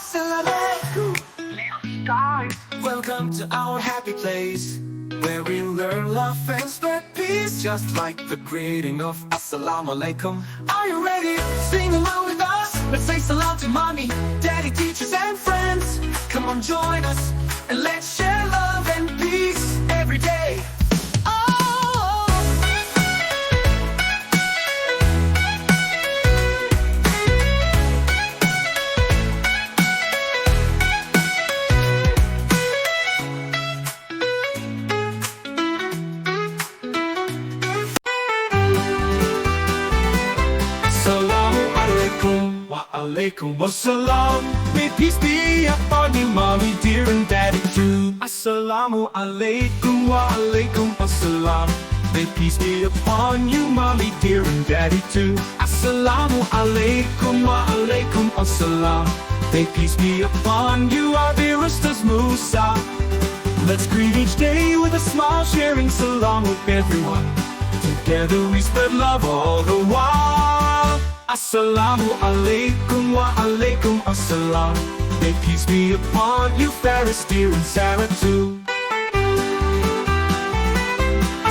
Assalamu Alaikum. Guys, welcome to our happy place, where we learn love and spread peace, just like the greeting of Assalamu Alaikum. Are you ready? Sing along with us. Let's say salam to mommy, daddy, teachers, and friends. Come on, join us, and let's share love and peace every day. Assalamu Alaikum wa alaikum as-salam. May peace be upon you, mommy, dear, and daddy too. Assalamu Alaikum wa alaikum as-salam. May peace be upon you, mommy, dear, and daddy too. Assalamu Alaikum wa alaikum as-salam. May peace be upon you, our dearest Musa. Let's greet each day with a smile, sharing salam with everyone. Together we spread love all the while. Assalamu Alaikum wa alaikum as-salam. May peace be upon you, Faris, dear, and Sarah too.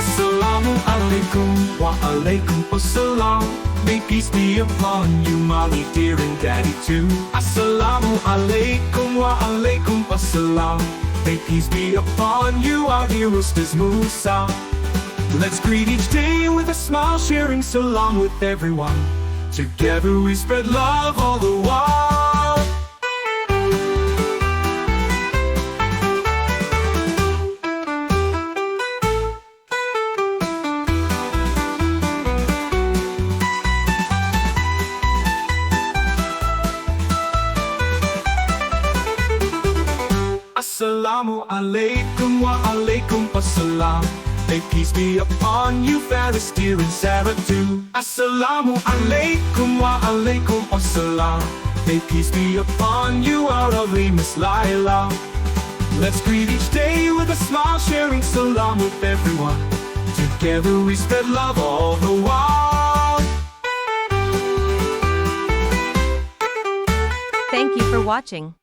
Assalamu Alaikum wa alaikum as-salam. May peace be upon you, mommy, dear, and daddy too. Assalamu Alaikum wa alaikum as-salam. May peace be upon you, our dearest Musa. Let's greet each day with a smile, sharing salam with everyone. Together we spread love all the while. Assalamu Alaikum wa alaikum as-salam. May peace be upon you, Faris, dear, and Sarah too. Assalamu Alaikum wa alaikum as-salam. May peace be upon you, our lovely Miss Laila. Let's greet each day with a smile, sharing salam with everyone. Together we spread love all the while. Thank you for watching.